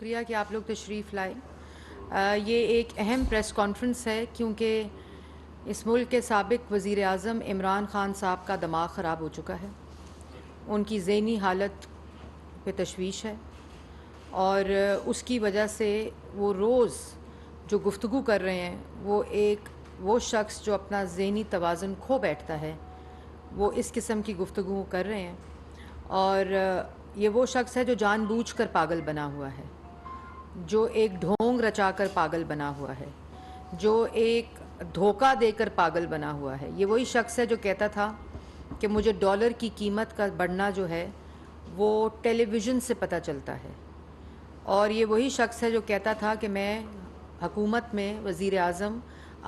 شکریہ کہ آپ لوگ تشریف لائے. یہ ایک اہم پریس کانفرنس ہے کیونکہ اس ملک کے سابق وزیر اعظم عمران خان صاحب کا دماغ خراب ہو چکا ہے. ان کی ذہنی حالت پہ تشویش ہے اور اس کی وجہ سے وہ روز جو گفتگو کر رہے ہیں وہ شخص جو اپنا ذہنی توازن کھو بیٹھتا ہے وہ اس قسم کی گفتگو کر رہے ہیں. اور یہ وہ شخص ہے جو جان بوجھ کر پاگل بنا ہوا ہے، جو ایک ڈھونگ رچا کر پاگل بنا ہوا ہے، جو ایک دھوکہ دے کر پاگل بنا ہوا ہے. یہ وہی شخص ہے جو کہتا تھا کہ مجھے ڈالر کی قیمت کا بڑھنا جو ہے وہ ٹیلی ویژن سے پتہ چلتا ہے. اور یہ وہی شخص ہے جو کہتا تھا کہ میں حکومت میں وزیر اعظم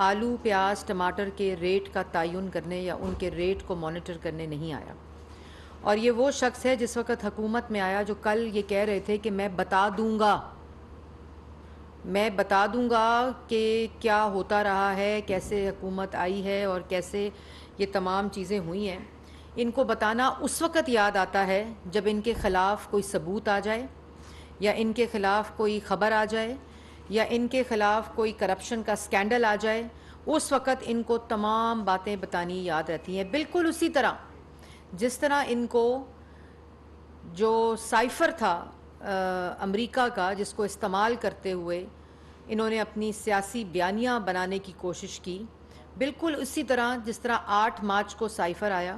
آلو پیاز ٹماٹر کے ریٹ کا تعین کرنے یا ان کے ریٹ کو مانیٹر کرنے نہیں آیا. اور یہ وہ شخص ہے جس وقت حکومت میں آیا جو کل یہ کہہ رہے تھے کہ میں بتا دوں گا کہ کیا ہوتا رہا ہے، کیسے حکومت آئی ہے اور کیسے یہ تمام چیزیں ہوئی ہیں. ان کو بتانا اس وقت یاد آتا ہے جب ان کے خلاف کوئی ثبوت آ جائے یا ان کے خلاف کوئی خبر آ جائے یا ان کے خلاف کوئی کرپشن کا سکینڈل آ جائے. اس وقت ان کو تمام باتیں بتانی یاد رہتی ہیں، بالکل اسی طرح جس طرح ان کو جو سائفر تھا امریکہ کا جس کو استعمال کرتے ہوئے انہوں نے اپنی سیاسی بیانیاں بنانے کی کوشش کی، بالکل اسی طرح جس طرح 8 مارچ کو سائفر آیا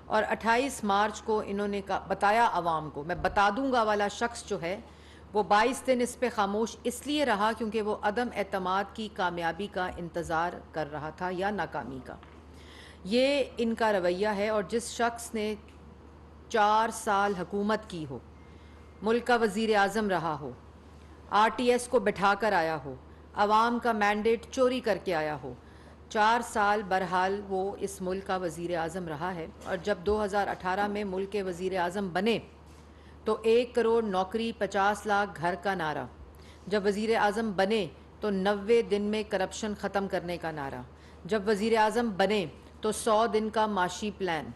اور 28 مارچ کو انہوں نے بتایا عوام کو. میں بتا دوں گا والا شخص جو ہے وہ 22 دن اس پہ خاموش اس لیے رہا کیونکہ وہ عدم اعتماد کی کامیابی کا انتظار کر رہا تھا یا ناکامی کا. یہ ان کا رویہ ہے. اور جس شخص نے 4 سال حکومت کی ہو، ملک کا وزیر اعظم رہا ہو، آر ٹی ایس کو بٹھا کر آیا ہو، عوام کا مینڈیٹ چوری کر کے آیا ہو، 4 سال برحال وہ اس ملک کا وزیر اعظم رہا ہے. اور جب 2018 میں ملک کے وزیر اعظم بنے تو 1 کروڑ نوکری 50 لاکھ گھر کا نعرہ. جب وزیر اعظم بنے تو 90 دن میں کرپشن ختم کرنے کا نعرہ. جب وزیر اعظم بنے تو 100 دن کا معاشی پلان.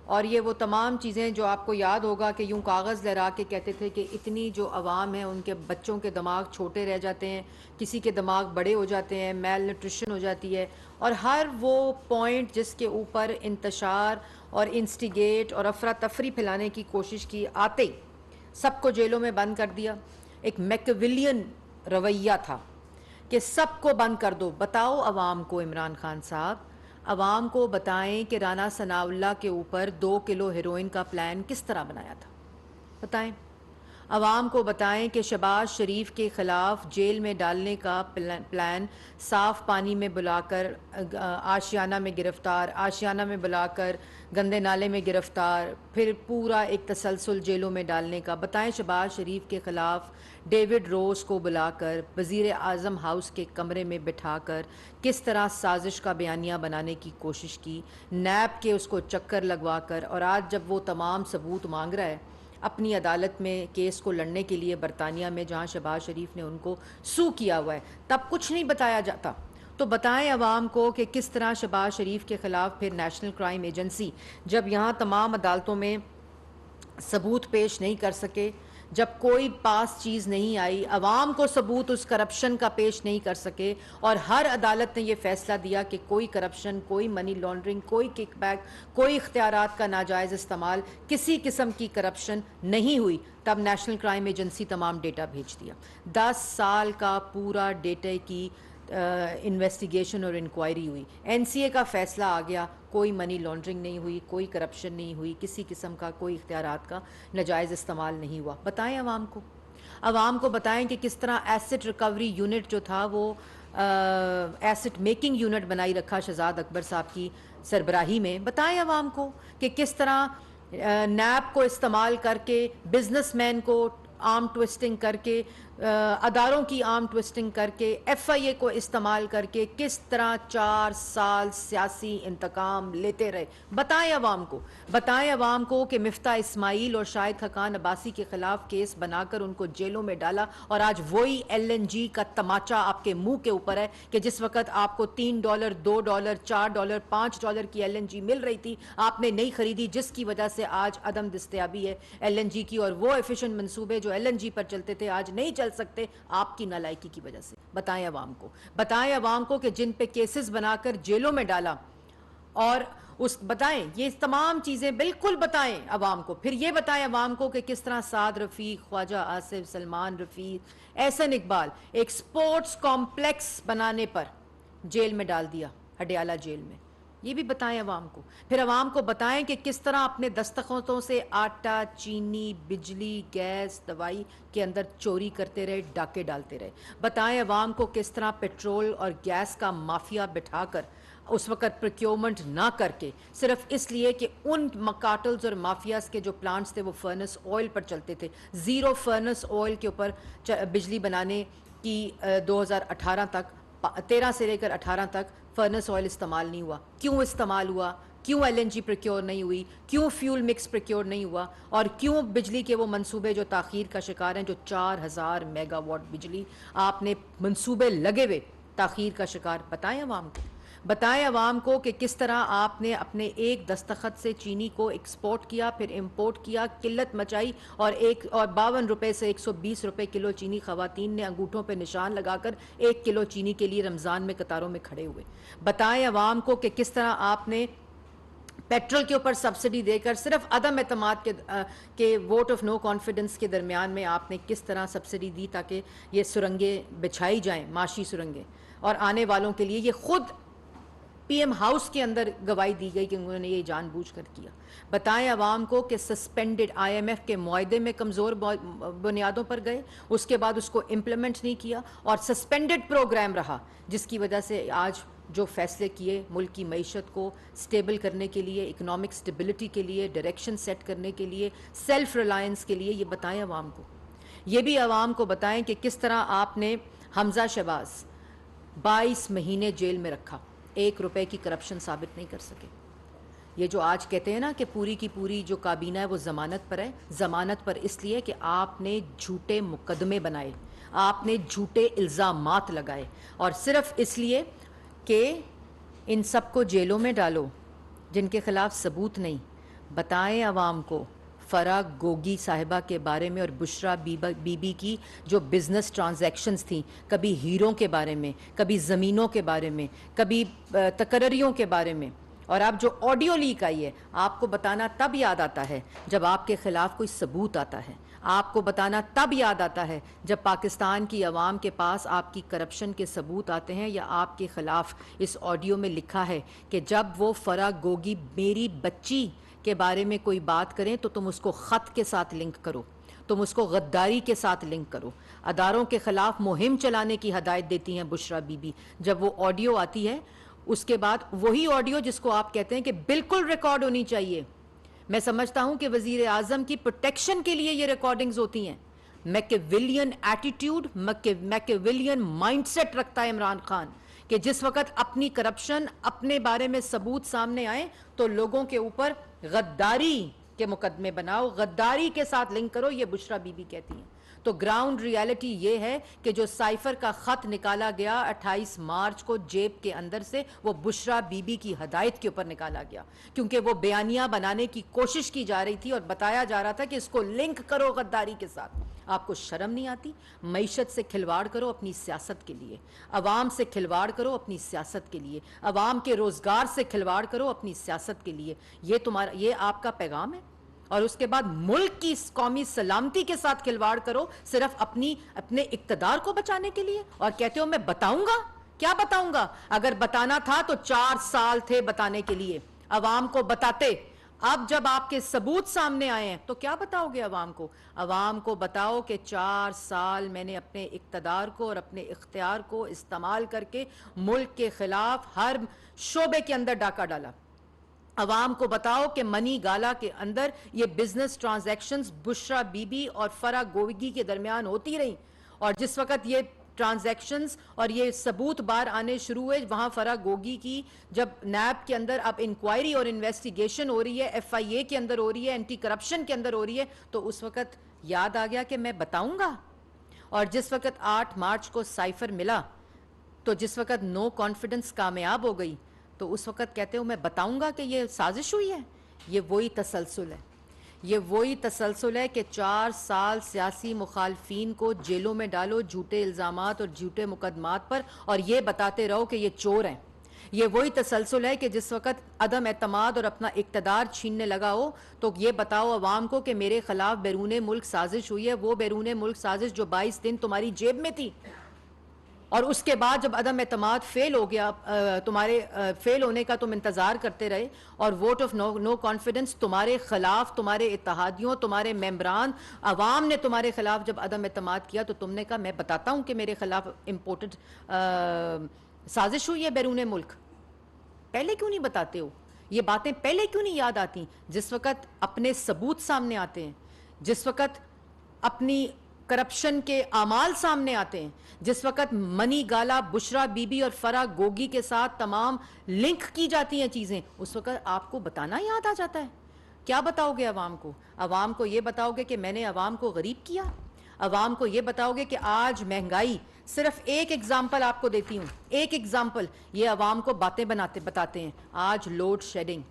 اور یہ وہ تمام چیزیں جو آپ کو یاد ہوگا کہ یوں کاغذ لہرا کے کہتے تھے کہ اتنی جو عوام ہے ان کے بچوں کے دماغ چھوٹے رہ جاتے ہیں، کسی کے دماغ بڑے ہو جاتے ہیں، میل نیوٹریشن ہو جاتی ہے. اور ہر وہ پوائنٹ جس کے اوپر انتشار اور انسٹیگیٹ اور افراتفری پھیلانے کی کوشش کی آتے سب کو جیلوں میں بند کر دیا. ایک میکویلین رویہ تھا کہ سب کو بند کر دو. بتاؤ عوام کو، عمران خان صاحب عوام کو بتائیں کہ رانا ثناء اللہ کے اوپر 2 کلو ہیروئن کا پلان کس طرح بنایا تھا. بتائیں عوام کو، بتائیں کہ شہباز شریف کے خلاف جیل میں ڈالنے کا پلان صاف پانی میں بلا کر آشیانہ میں گرفتار، آشیانہ میں بلا کر گندے نالے میں گرفتار، پھر پورا ایک تسلسل جیلوں میں ڈالنے کا. بتائیں شہباز شریف کے خلاف ڈیوڈ روز کو بلا کر وزیر اعظم ہاؤس کے کمرے میں بٹھا کر کس طرح سازش کا بیانیہ بنانے کی کوشش کی، نیب کے اس کو چکر لگوا کر. اور آج جب وہ تمام ثبوت مانگ رہا ہے اپنی عدالت میں کیس کو لڑنے کے لیے برطانیہ میں جہاں شہباز شریف نے ان کو سو کیا ہوا ہے، تب کچھ نہیں بتایا جاتا. تو بتائیں عوام کو کہ کس طرح شہباز شریف کے خلاف پھر نیشنل کرائم ایجنسی جب یہاں تمام عدالتوں میں ثبوت پیش نہیں کر سکے، جب کوئی پاس چیز نہیں آئی، عوام کو ثبوت اس کرپشن کا پیش نہیں کر سکے، اور ہر عدالت نے یہ فیصلہ دیا کہ کوئی کرپشن، کوئی منی لانڈرنگ، کوئی کک بیک، کوئی اختیارات کا ناجائز استعمال، کسی قسم کی کرپشن نہیں ہوئی، تب نیشنل کرائم ایجنسی تمام ڈیٹا بھیج دیا. 10 سال کا پورا ڈیٹا کی انویسٹیگیشن اور انکوائری ہوئی. این سی اے کا فیصلہ آ گیا، کوئی منی لانڈرنگ نہیں ہوئی، کوئی کرپشن نہیں ہوئی، کسی قسم کا کوئی اختیارات کا ناجائز استعمال نہیں ہوا. بتائیں عوام کو بتائیں کہ کس طرح ایسٹ ریکوری یونٹ جو تھا وہ ایسٹ میکنگ یونٹ بنائی رکھا شہزاد اکبر صاحب کی سربراہی میں. بتائیں عوام کو کہ کس طرح نیب کو استعمال کر کے بزنس مین کو آرم ٹوسٹنگ کر کے، اداروں کی آرم ٹوسٹنگ کر کے، ایف آئی اے کو استعمال کر کے کس طرح 4 سال سیاسی انتقام لیتے رہے. بتائیں عوام کو کہ مفتاح اسماعیل اور شاہد خاقان عباسی کے خلاف کیس بنا کر ان کو جیلوں میں ڈالا، اور آج وہی ایل این جی کا تماچا آپ کے منہ کے اوپر ہے کہ جس وقت آپ کو $3، $2، $4، $5 کی ایل این جی مل رہی تھی آپ نے نہیں خریدی، جس کی وجہ سے آج عدم دستیابی ہے ایل این جی کی. اور وہ ایفیشنٹ منصوبے جو جو LNG پر چلتے تھے آج نہیں چل سکتے آپ کی نالائکی کی وجہ سے. بتائیں عوام کو کہ جن پہ کیسز بنا کر جیلوں میں ڈالا، اور بتائیں یہ تمام چیزیں بالکل بتائیں عوام کو. پھر یہ بتائیں عوام کو کہ کس طرح سعد رفیق، خواجہ آصف، سلمان رفیق، احسن اقبال ایک سپورٹس کمپلیکس بنانے پر جیل میں ڈال دیا، ہڈیالہ جیل میں. یہ بھی بتائیں عوام کو. پھر عوام کو بتائیں کہ کس طرح اپنے دستخطوں سے آٹا، چینی، بجلی، گیس، دوائی کے اندر چوری کرتے رہے، ڈاکے ڈالتے رہے. بتائیں عوام کو کس طرح پیٹرول اور گیس کا مافیا بٹھا کر اس وقت پروکیورمنٹ نہ کر کے، صرف اس لیے کہ ان کارٹلز اور مافیاز کے جو پلانٹس تھے وہ فرنس آئل پر چلتے تھے. زیرو فرنس آئل کے اوپر بجلی بنانے کی 2018 تک، 13 سے لے کر 18 تک فرنس آئل استعمال نہیں ہوا. کیوں استعمال ہوا؟ کیوں LNG پروکیور نہیں ہوئی؟ کیوں فیول مکس پروکیور نہیں ہوا؟ اور کیوں بجلی کے وہ منصوبے جو تاخیر کا شکار ہیں، جو 4000 میگا واٹ بجلی آپ نے منصوبے لگے ہوئے تاخیر کا شکار. بتائیں عوام کو. بتائیں عوام کو کہ کس طرح آپ نے اپنے ایک دستخط سے چینی کو ایکسپورٹ کیا، پھر امپورٹ کیا، قلت مچائی، اور 52 روپے سے 120 روپے کلو چینی خواتین نے انگوٹھوں پہ نشان لگا کر 1 کلو چینی کے لیے رمضان میں قطاروں میں کھڑے ہوئے. بتائیں عوام کو کہ کس طرح آپ نے پیٹرول کے اوپر سبسڈی دے کر صرف عدم اعتماد کے ووٹ آف نو کانفیڈنس کے درمیان میں آپ نے کس طرح سبسڈی دی تاکہ یہ سرنگیں بچھائی جائیں، معاشی سرنگیں، اور آنے والوں کے لیے. یہ خود PM ہاؤس کے اندر گواہی دی گئی کہ انہوں نے یہ جان بوجھ کر کیا. بتائیں عوام کو کہ سسپینڈڈ IMF کے معاہدے میں کمزور بنیادوں پر گئے، اس کے بعد اس کو امپلیمنٹ نہیں کیا، اور سسپینڈڈ پروگرام رہا، جس کی وجہ سے آج جو فیصلے کیے ملک کی معیشت کو سٹیبل کرنے کے لیے، اکنامک سٹیبلٹی کے لیے، ڈائریکشن سیٹ کرنے کے لیے، سیلف ریلائنس کے لیے، یہ بتائیں عوام کو. یہ بھی عوام کو بتائیں کہ کس طرح آپ نے حمزہ شہباز 22 مہینے جیل میں رکھا، 1 روپے کی کرپشن ثابت نہیں کر سکے. یہ جو آج کہتے ہیں نا کہ پوری کی پوری جو کابینہ ہے وہ ضمانت پر ہے، ضمانت پر اس لیے کہ آپ نے جھوٹے مقدمے بنائے، آپ نے جھوٹے الزامات لگائے، اور صرف اس لیے کہ ان سب کو جیلوں میں ڈالو جن کے خلاف ثبوت نہیں. بتائیں عوام کو فرح گوگی صاحبہ کے بارے میں اور بشرا بی بی کی جو بزنس ٹرانزیکشنز تھیں، کبھی ہیروں کے بارے میں، کبھی زمینوں کے بارے میں، کبھی تقرریوں کے بارے میں، اور اب جو آڈیو لیک آئی ہے آپ کو بتانا تب یاد آتا ہے جب آپ کے خلاف کوئی ثبوت آتا ہے. آپ کو بتانا تب یاد آتا ہے جب پاکستان کی عوام کے پاس آپ کی کرپشن کے ثبوت آتے ہیں، یا آپ کے خلاف اس آڈیو میں لکھا ہے کہ جب وہ فرح گوگی میری بچی کے بارے میں کوئی بات کریں تو تم اس کو خط کے ساتھ لنک کرو، تم اس کو غداری کے ساتھ لنک کرو. اداروں کے خلاف مہم چلانے کی ہدایت دیتی ہیں بشرا بی بی. جب وہ آڈیو آتی ہے، اس کے بعد وہی آڈیو جس کو آپ کہتے ہیں کہ بالکل ریکارڈ ہونی چاہیے. میں سمجھتا ہوں کہ وزیر اعظم کی پروٹیکشن کے لیے یہ ریکارڈنگز ہوتی ہیں. میکیویلین ایٹیٹیوڈ، میکیویلین مائنڈ سیٹ رکھتا ہے عمران خان کہ جس وقت اپنی کرپشن، اپنے بارے میں ثبوت سامنے آئیں تو لوگوں کے اوپر غداری کے مقدمے بناؤ، غداری کے ساتھ لنک کرو. یہ بشرا بی بی کہتی ہیں. تو گراؤنڈ ریالٹی یہ ہے کہ جو سائفر کا خط نکالا گیا 28 مارچ کو جیب کے اندر سے، وہ بشرا بی بی کی ہدایت کے اوپر نکالا گیا، کیونکہ وہ بیانیہ بنانے کی کوشش کی جا رہی تھی اور بتایا جا رہا تھا کہ اس کو لنک کرو غداری کے ساتھ. آپ کو شرم نہیں آتی؟ معیشت سے کھلواڑ کرو اپنی سیاست کے لیے، عوام سے کھلواڑ کرو اپنی سیاست کے لیے، عوام کے روزگار سے کھلواڑ کرو اپنی سیاست کے لیے. یہ آپ کا پیغام ہے. اور اس کے بعد ملک کی قومی سلامتی کے ساتھ کھلواڑ کرو صرف اپنے اقتدار کو بچانے کے لیے، اور کہتے ہو میں بتاؤں گا. کیا بتاؤں گا؟ اگر بتانا تھا تو 4 سال تھے بتانے کے لیے، عوام کو بتاتے. اب جب آپ کے ثبوت سامنے آئے ہیں تو کیا بتاؤ گے عوام کو؟ عوام کو بتاؤ کہ 4 سال میں نے اپنے اقتدار کو اور اپنے اختیار کو استعمال کر کے ملک کے خلاف ہر شعبے کے اندر ڈاکہ ڈالا. عوام کو بتاؤ کہ منی گالا کے اندر یہ business transactions Bushra be be اور فرح گوگی کے درمیان ہوتی رہیں، اور جس وقت یہ ٹرانزیکشنز اور یہ ثبوت بار آنے شروع ہوئے، وہاں فرح گوگی کی جب نیب کے اندر اب انکوائری اور انویسٹیگیشن ہو رہی ہے، FIA کے اندر ہو رہی ہے، اینٹی کرپشن کے اندر ہو رہی ہے، تو اس وقت یاد آ گیا کہ میں بتاؤں گا. اور جس وقت 8 مارچ کو سائفر ملا، تو جس وقت نو کانفیڈنس کامیاب ہو گئی، تو اس وقت کہتے ہو میں بتاؤں گا کہ یہ سازش ہوئی ہے. یہ وہی تسلسل ہے. یہ وہی تسلسل ہے کہ 4 سال سیاسی مخالفین کو جیلوں میں ڈالو جھوٹے الزامات اور جھوٹے مقدمات پر، اور یہ بتاتے رہو کہ یہ چور ہیں۔ یہ وہی تسلسل ہے کہ جس وقت عدم اعتماد اور اپنا اقتدار چھیننے لگا ہو تو یہ بتاؤ عوام کو کہ میرے خلاف بیرون ملک سازش ہوئی ہے، وہ بیرون ملک سازش جو 22 دن تمہاری جیب میں تھی، اور اس کے بعد جب عدم اعتماد فیل ہو گیا، تمہارے فیل ہونے کا تم انتظار کرتے رہے، اور ووٹ آف نو کانفیڈنس تمہارے خلاف، تمہارے اتحادیوں، تمہارے ممبران، عوام نے تمہارے خلاف جب عدم اعتماد کیا تو تم نے کہا میں بتاتا ہوں کہ میرے خلاف امپورٹڈ سازش ہوئی ہے بیرون ملک۔ پہلے کیوں نہیں بتاتے ہو؟ یہ باتیں پہلے کیوں نہیں یاد آتی؟ جس وقت اپنے ثبوت سامنے آتے ہیں، جس وقت اپنی کرپشن کے اعمال سامنے آتے ہیں، جس وقت منی گالا، بشرا بی بی اور فرح گوگی کے ساتھ تمام لنک کی جاتی ہیں چیزیں، اس وقت آپ کو بتانا یاد آ جاتا ہے۔ کیا بتاؤ گے عوام کو؟ عوام کو یہ بتاؤ گے کہ میں نے عوام کو غریب کیا؟ عوام کو یہ بتاؤ گے کہ آج مہنگائی، صرف ایک ایگزامپل آپ کو دیتی ہوں، ایک ایگزامپل، یہ عوام کو باتیں بتاتے ہیں۔ آج لوڈ شیڈنگ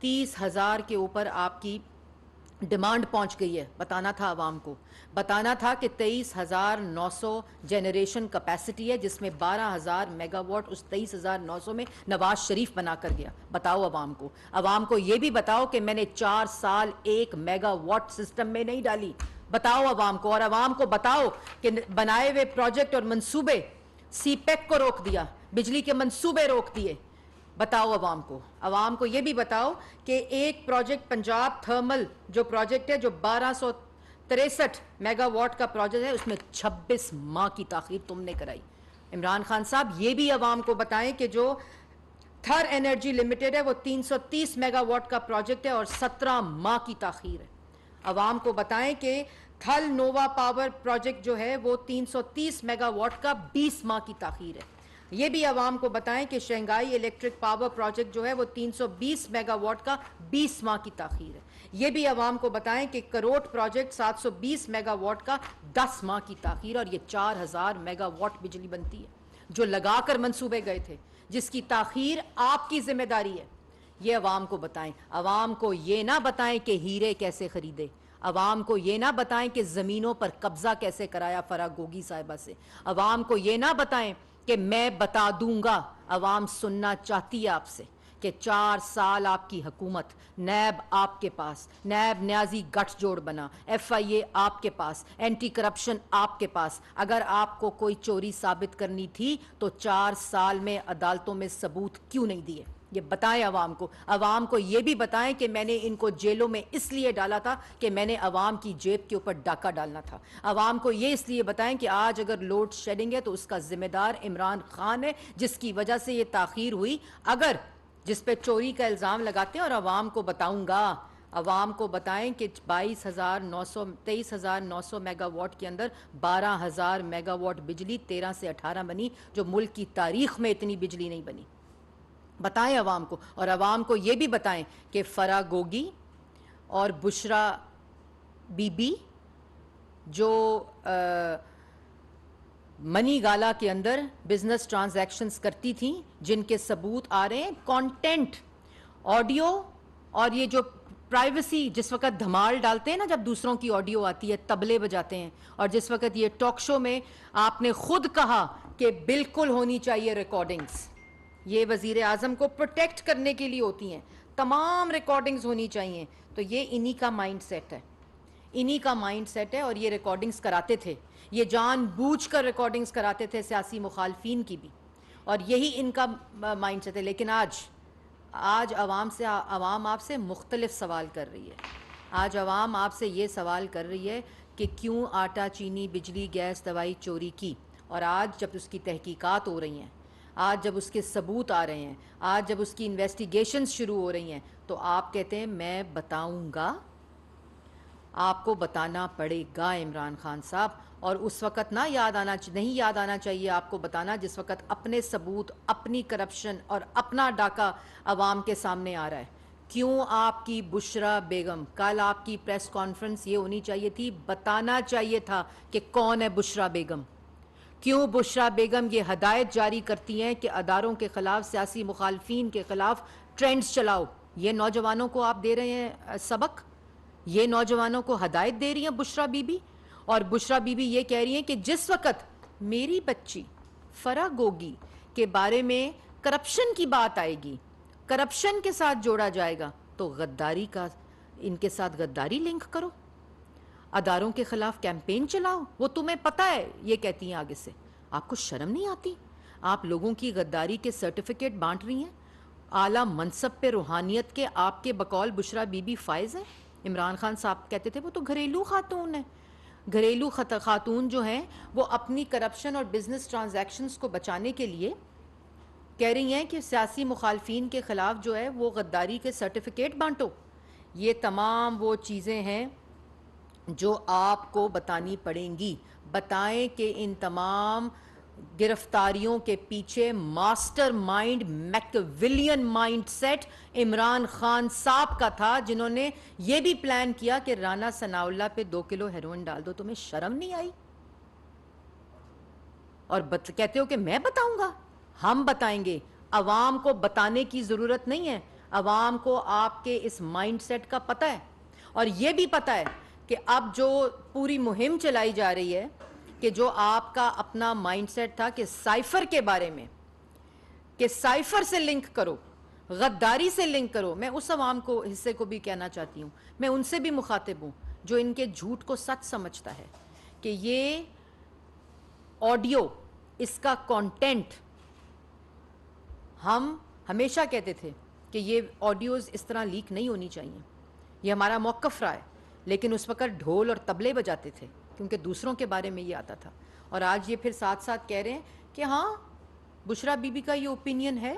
30,000 کے اوپر آپ کی ڈیمانڈ پہنچ گئی ہے، بتانا تھا عوام کو، بتانا تھا کہ 23,900 جنریشن کیپیسٹی ہے، جس میں 12,000 میگا واٹ اس 23,900 میں نواز شریف بنا کر گیا۔ بتاؤ عوام کو، عوام کو یہ بھی بتاؤ کہ میں نے 4 سال 1 میگا واٹ سسٹم میں نہیں ڈالی، بتاؤ عوام کو، اور عوام کو بتاؤ کہ بنائے ہوئے پروجیکٹ اور منصوبے، سی پیک کو روک دیا، بجلی کے منصوبے روک دیے۔ بتاؤ عوام کو یہ بھی بتاؤ کہ ایک پروجیکٹ پنجاب تھرمل جو پروجیکٹ ہے، جو 1263 میگا واٹ کا پروجیکٹ ہے، اس میں 26 ماہ کی تاخیر تم نے کرائی۔ عمران خان صاحب یہ بھی عوام کو بتائیں کہ جو تھر انرجی لمیٹڈ ہے وہ 330 میگا واٹ کا پروجیکٹ ہے اور 17 ماہ کی تاخیر ہے۔ عوام کو بتائیں کہ تھل نووا پاور پروجیکٹ جو ہے وہ 330 میگا واٹ کا 20 ماہ کی تاخیر ہے۔ یہ بھی عوام کو بتائیں کہ شنگھائی الیکٹرک پاور پروجیکٹ جو ہے وہ 320 میگا واٹ کا 20 ماہ کی تاخیر ہے۔ یہ بھی عوام کو بتائیں کہ کروٹ پروجیکٹ 720 میگا واٹ کا 10 ماہ کی تاخیر، اور یہ 4,000 میگا واٹ بجلی بنتی ہے جو لگا کر منصوبے گئے تھے، جس کی تاخیر آپ کی ذمہ داری ہے۔ یہ عوام کو بتائیں۔ عوام کو یہ نہ بتائیں کہ ہیرے کیسے خریدے، عوام کو یہ نہ بتائیں کہ زمینوں پر قبضہ کیسے کرایا فرح گوگی صاحبہ سے، عوام کو یہ نہ بتائیں کہ میں بتا دوں گا۔ عوام سننا چاہتی ہے آپ سے کہ 4 سال آپ کی حکومت، نیب آپ کے پاس، نیب نیازی گٹھ جوڑ بنا، ایف آئی اے آپ کے پاس، اینٹی کرپشن آپ کے پاس۔ اگر آپ کو کوئی چوری ثابت کرنی تھی تو 4 سال میں عدالتوں میں ثبوت کیوں نہیں دیے؟ یہ بتائیں عوام کو۔ عوام کو یہ بھی بتائیں کہ میں نے ان کو جیلوں میں اس لیے ڈالا تھا کہ میں نے عوام کی جیب کے اوپر ڈاکہ ڈالنا تھا۔ عوام کو یہ اس لیے بتائیں کہ آج اگر لوڈ شیڈنگ ہے تو اس کا ذمہ دار عمران خان ہے، جس کی وجہ سے یہ تاخیر ہوئی۔ اگر جس پہ چوری کا الزام لگاتے ہیں، اور عوام کو بتاؤں گا، عوام کو بتائیں کہ 23,900 میگا واٹ کے اندر 12,000 میگا واٹ بجلی 13 سے 18 بنی، جو ملک کی تاریخ میں اتنی بجلی نہیں بنی۔ بتائیں عوام کو، اور عوام کو یہ بھی بتائیں کہ فرح گوگی اور بشرا بی بی جو منی گالا کے اندر بزنس ٹرانزیکشنز کرتی تھیں، جن کے ثبوت آ رہے ہیں، کانٹینٹ، آڈیو، اور یہ جو پرائیویسی، جس وقت دھمال ڈالتے ہیں نا، جب دوسروں کی آڈیو آتی ہے، تبلے بجاتے ہیں، اور جس وقت یہ ٹاک شو میں آپ نے خود کہا کہ بالکل ہونی چاہیے ریکارڈنگز، یہ وزیر اعظم کو پروٹیکٹ کرنے کے لیے ہوتی ہیں، تمام ریکارڈنگز ہونی چاہیے، تو یہ انہی کا مائنڈ سیٹ ہے، انہی کا مائنڈ سیٹ ہے، اور یہ ریکارڈنگز کراتے تھے، یہ جان بوجھ کر ریکارڈنگز کراتے تھے سیاسی مخالفین کی بھی، اور یہی ان کا مائنڈ سیٹ ہے۔ لیکن آج عوام آپ سے مختلف سوال کر رہی ہے۔ آج عوام آپ سے یہ سوال کر رہی ہے کہ کیوں آٹا، چینی، بجلی، گیس، دوائی چوری کی، اور آج جب اس کی تحقیقات ہو رہی ہیں، آج جب اس کے ثبوت آ رہے ہیں، آج جب اس کی انویسٹیگیشنز شروع ہو رہی ہیں، تو آپ کہتے ہیں میں بتاؤں گا۔ آپ کو بتانا پڑے گا عمران خان صاحب، اور اس وقت نہیں یاد آنا چاہیے آپ کو بتانا جس وقت اپنے ثبوت، اپنی کرپشن اور اپنا ڈاکہ عوام کے سامنے آ رہا ہے۔ کیوں آپ کی بشرا بیگم، کل آپ کی پریس کانفرنس یہ ہونی چاہیے تھی، بتانا چاہیے تھا کہ کون ہے بشرا بیگم۔ کیوں بشرا بیگم یہ ہدایت جاری کرتی ہیں کہ اداروں کے خلاف، سیاسی مخالفین کے خلاف ٹرینڈز چلاؤ؟ یہ نوجوانوں کو آپ دے رہے ہیں سبق؟ یہ نوجوانوں کو ہدایت دے رہی ہیں بشرا بی بی، اور بشرا بی بی یہ کہہ رہی ہیں کہ جس وقت میری بچی فرا گوگی کے بارے میں کرپشن کی بات آئے گی، کرپشن کے ساتھ جوڑا جائے گا، تو غداری کا، ان کے ساتھ غداری لنک کرو، اداروں کے خلاف کیمپین چلاؤ، وہ تمہیں پتہ ہے، یہ کہتی ہیں آگے سے۔ آپ کو شرم نہیں آتی؟ آپ لوگوں کی غداری کے سرٹیفکیٹ بانٹ رہی ہیں، اعلیٰ منصب پہ روحانیت کے آپ کے بقول بشرا بی بی فائز ہیں۔ عمران خان صاحب کہتے تھے وہ تو گھریلو خاتون ہیں، گھریلو خاتون جو ہیں وہ اپنی کرپشن اور بزنس ٹرانزیکشنز کو بچانے کے لیے کہہ رہی ہیں کہ سیاسی مخالفین کے خلاف جو ہے وہ غداری کے سرٹیفکیٹ بانٹو۔ یہ تمام وہ چیزیں ہیں جو آپ کو بتانی پڑیں گی۔ بتائیں کہ ان تمام گرفتاریوں کے پیچھے master mind, Machiavellian mind set Imran Khan صاحب کا تھا، جنہوں نے یہ بھی پلان کیا کہ رانا ثناءاللہ پہ 2 کلو ہیروئن ڈال دو۔ تمہیں شرم نہیں آئی؟ اور کہتے ہو کہ میں بتاؤں گا؟ ہم بتائیں گے۔ عوام کو بتانے کی ضرورت نہیں ہے، عوام کو آپ کے اس مائنڈ سیٹ کا پتہ ہے، اور یہ بھی پتہ ہے کہ اب جو پوری مہم چلائی جا رہی ہے، کہ جو آپ کا اپنا مائنڈ سیٹ تھا کہ سائفر کے بارے میں، کہ سائفر سے لنک کرو، غداری سے لنک کرو۔ میں اس عوام کو حصے کو بھی کہنا چاہتی ہوں، میں ان سے بھی مخاطب ہوں جو ان کے جھوٹ کو سچ سمجھتا ہے، کہ یہ آڈیو، اس کا کانٹینٹ، ہم ہمیشہ کہتے تھے کہ یہ آڈیوز اس طرح لیک نہیں ہونی چاہیے، یہ ہمارا موقف رہا ہے، لیکن اس وقت ڈھول اور طبلے بجاتے تھے کیونکہ دوسروں کے بارے میں یہ آتا تھا، اور آج یہ پھر ساتھ ساتھ کہہ رہے ہیں کہ ہاں بشرا بی بی کا یہ اوپینین ہے،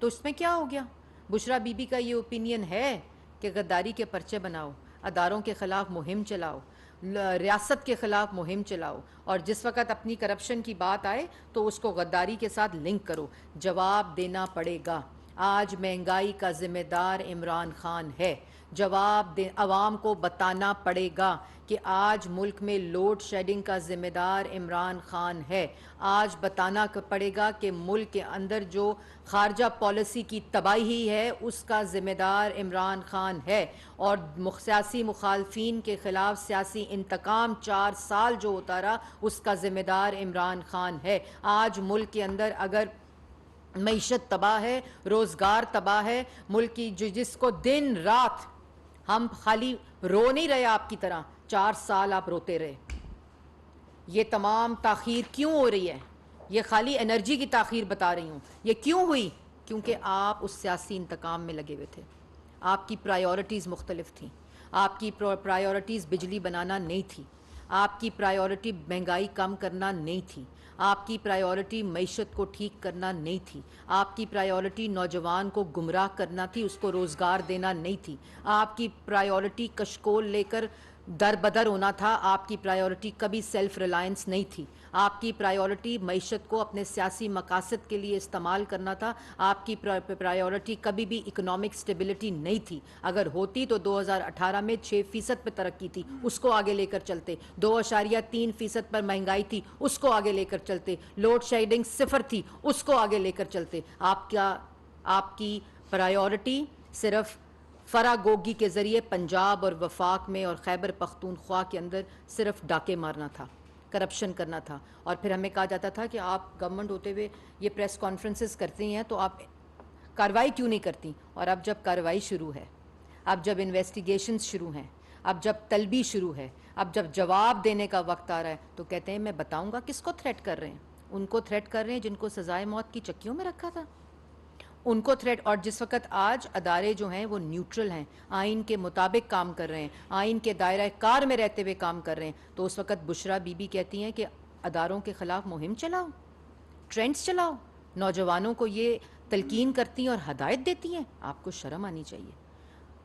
تو اس میں کیا ہو گیا؟ بشرا بی بی کا یہ اوپینین ہے کہ غداری کے پرچے بناؤ، اداروں کے خلاف مہم چلاؤ، ریاست کے خلاف مہم چلاؤ، اور جس وقت اپنی کرپشن کی بات آئے تو اس کو غداری کے ساتھ لنک کرو۔ جواب دینا پڑے گا۔ آج مہنگائی کا ذمہ دار عمران خان ہے، جواب عوام کو بتانا پڑے گا کہ آج ملک میں لوڈ شیڈنگ کا ذمہ دار عمران خان ہے۔ آج بتانا پڑے گا کہ ملک کے اندر جو خارجہ پالیسی کی تباہی ہے اس کا ذمہ دار عمران خان ہے، اور سیاسی مخالفین کے خلاف سیاسی انتقام 4 سال جو ہوتا رہا اس کا ذمہ دار عمران خان ہے۔ آج ملک کے اندر اگر معیشت تباہ ہے، روزگار تباہ ہے، ملک کی جس کو دن رات، ہم خالی رو نہیں رہے آپ کی طرح، 4 سال آپ روتے رہے۔ یہ تمام تاخیر کیوں ہو رہی ہے؟ یہ خالی انرجی کی تاخیر بتا رہی ہوں۔ یہ کیوں ہوئی؟ کیونکہ آپ اس سیاسی انتقام میں لگے ہوئے تھے، آپ کی پرائیورٹیز مختلف تھیں۔ آپ کی پرائیورٹیز بجلی بنانا نہیں تھی، آپ کی پرائیورٹی مہنگائی کم کرنا نہیں تھی، آپ کی پرائیورٹی معیشت کو ٹھیک کرنا نہیں تھی، آپ کی پرائیورٹی نوجوان کو گمراہ کرنا تھی، اس کو روزگار دینا نہیں تھی، آپ کی پرائیورٹی کشکول لے کر در بدر ہونا تھا، آپ کی پرائیورٹی کبھی سیلف ریلائنس نہیں تھی، آپ کی پرائیورٹی معیشت کو اپنے سیاسی مقاصد کے لیے استعمال کرنا تھا، آپ کی پرائیورٹی کبھی بھی اکنامک سٹیبلٹی نہیں تھی۔ اگر ہوتی تو 2018 میں 6% پہ ترقی تھی، اس کو آگے لے کر چلتے، 2.3% پر مہنگائی تھی، اس کو آگے لے کر چلتے، لوڈ شیڈنگ 0 تھی، اس کو آگے لے کر چلتے۔ آپ کی پرائیورٹی صرف فرا گوگی کے ذریعے پنجاب اور وفاق میں اور خیبر پختونخوا کے اندر صرف ڈاکے مارنا تھا، کرپشن کرنا تھا، اور پھر ہمیں کہا جاتا تھا کہ آپ گورنمنٹ ہوتے ہوئے یہ پریس کانفرنسز کرتی ہیں تو آپ کارروائی کیوں نہیں کرتی؟ اور اب جب کارروائی شروع ہے، اب جب انویسٹیگیشنز شروع ہیں، اب جب طلبی شروع ہے، اب جب جواب دینے کا وقت آ رہا ہے، تو کہتے ہیں میں بتاؤں گا۔ کس کو تھریٹ کر رہے ہیں؟ ان کو تھریٹ کر رہے ہیں جن کو سزائے موت کی چکیوں میں رکھا تھا، ان کو تھریٹ۔ اور جس وقت آج ادارے جو ہیں وہ نیوٹرل ہیں، آئین کے مطابق کام کر رہے ہیں، آئین کے دائرہ کار میں رہتے ہوئے کام کر رہے ہیں، تو اس وقت بشرا بی بی کہتی ہیں کہ اداروں کے خلاف مہم چلاؤ، ٹرینڈز چلاؤ، نوجوانوں کو یہ تلقین کرتی ہیں اور ہدایت دیتی ہیں۔ آپ کو شرم آنی چاہیے،